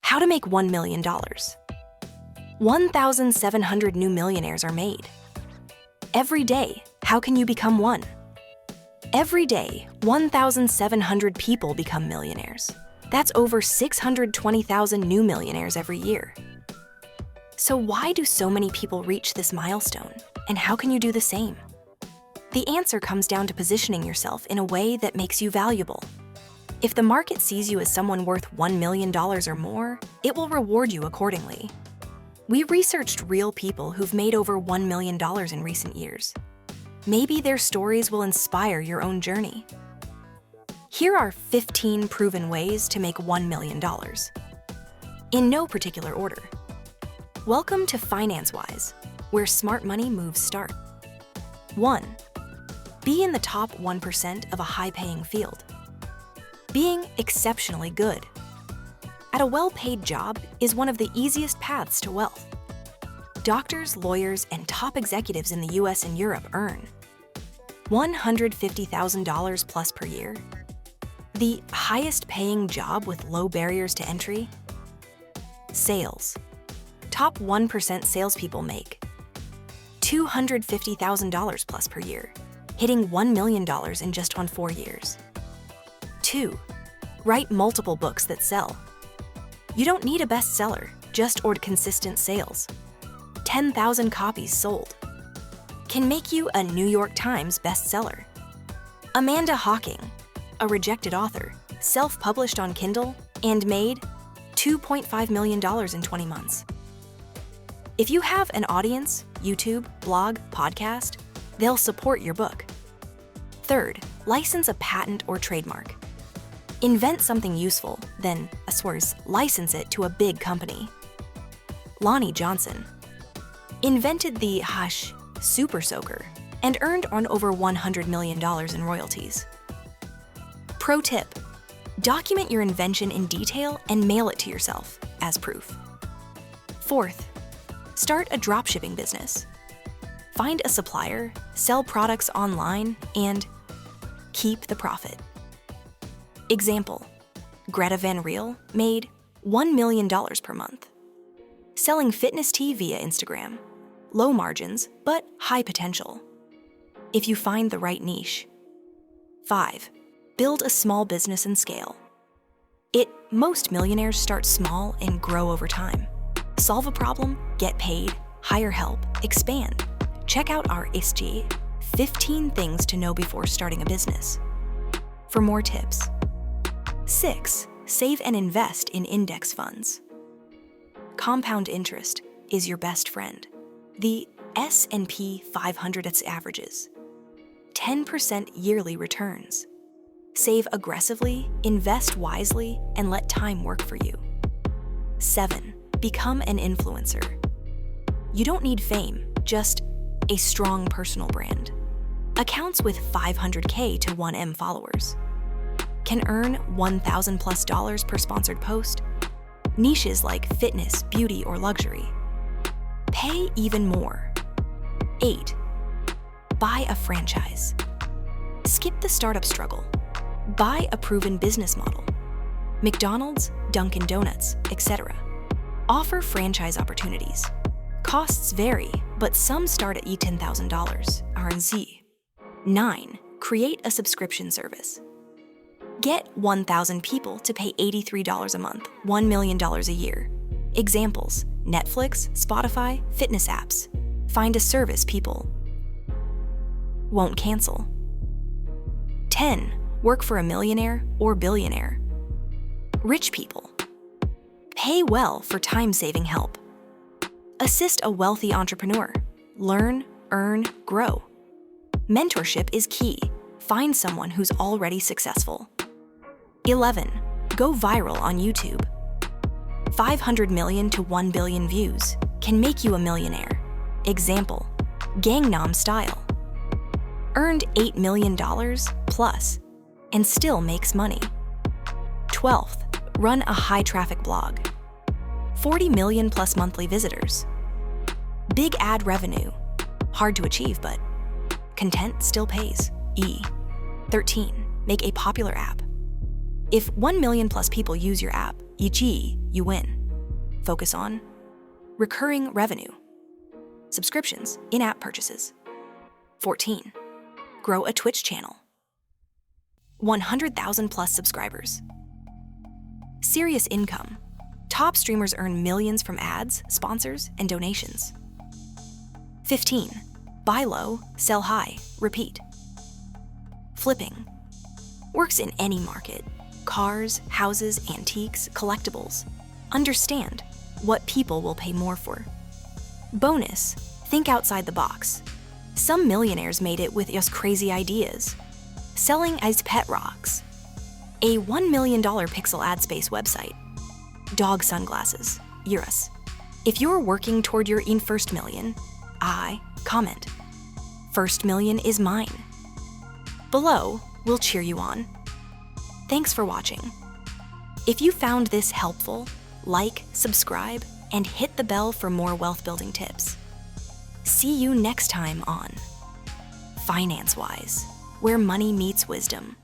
How to make $1 million. 1,700 new millionaires are made. Every day, how can you become one? Every day, 1,700 people become millionaires. That's over 620,000 new millionaires every year. So why do so many people reach this milestone, and how can you do the same? The answer comes down to positioning yourself in a way that makes you valuable. If the market sees you as someone worth $1 million or more, it will reward you accordingly. We researched real people who've made over $1 million in recent years. Maybe their stories will inspire your own journey. Here are 15 proven ways to make $1 million. In no particular order. Welcome to FinanceWise, where smart money moves start. 1. Be in the top 1% of a high-paying field. Being exceptionally good at a well-paid job is one of the easiest paths to wealth. Doctors, lawyers, and top executives in the US and Europe earn $150,000 plus per year. The highest-paying job with low barriers to entry? Sales. Top 1% salespeople make $250,000 plus per year, hitting $1 million in just 4 years. 2. Write multiple books that sell. You don't need a bestseller, just consistent sales. 10,000 copies sold can make you a New York Times bestseller. Amanda Hawking, a rejected author, self-published on Kindle and made $2.5 million in 20 months. If you have an audience, YouTube, blog, podcast, they'll support your book. 3rd, license a patent or trademark. Invent something useful, then, license it to a big company. Lonnie Johnson invented the Hush Super Soaker and earned on over $100 million in royalties. Pro tip: document your invention in detail and mail it to yourself as proof. 4th, start a dropshipping business. Find a supplier, sell products online, and keep the profit. Example: Greta Van Riel made $1 million per month. Selling fitness tea via Instagram. Low margins, but high potential. If you find the right niche. 5. Build a small business and scale. Most millionaires start small and grow over time. Solve a problem, get paid, hire help, expand. Check out our SG 15 things to know before starting a business for more tips. 6. Save and invest in index funds. Compound interest is your best friend. The S&P 500 averages 10% yearly returns. Save aggressively, invest wisely, and let time work for you. 7. Become an influencer. You don't need fame, just a strong personal brand. Accounts with 500K to 1M followers can earn $1,000+ per sponsored post. Niches like fitness, beauty, or luxury pay even more. 8. Buy a franchise. Skip the startup struggle. Buy a proven business model. McDonald's, Dunkin' Donuts, etc. offer franchise opportunities. Costs vary, but some start at $10,000 RNZ. 9. Create a subscription service. Get 1,000 people to pay $83 a month, $1 million a year. Examples: Netflix, Spotify, fitness apps. Find a service people won't cancel. 10. Work for a millionaire or billionaire. Rich people pay well for time-saving help. Assist a wealthy entrepreneur. Learn, earn, grow. Mentorship is key. Find someone who's already successful. 11. Go viral on YouTube. 500 million to 1 billion views can make you a millionaire. Example: Gangnam Style. Earned $8 million plus and still makes money. 12th, run a high-traffic blog. 40 million plus monthly visitors. Big ad revenue. Hard to achieve, but content still pays. 13, make a popular app. If 1 million plus people use your app, e.g., you win. focus on recurring revenue, subscriptions, in-app purchases. 14. Grow a Twitch channel. 100,000 plus subscribers. Serious income. Top streamers earn millions from ads, sponsors, and donations. 15. Buy low, sell high, repeat. Flipping. Works in any market. Cars, houses, antiques, collectibles. Understand what people will pay more for. Bonus. Think outside the box. Some millionaires made it with just crazy ideas. Selling as pet rocks. A $1 million pixel ad space website. Dog sunglasses. Eurus. If you're working toward your first million, comment. First million is mine. Below, we'll cheer you on. Thanks for watching. If you found this helpful, like, subscribe, and hit the bell for more wealth building tips. See you next time on FinanceWise, where money meets wisdom.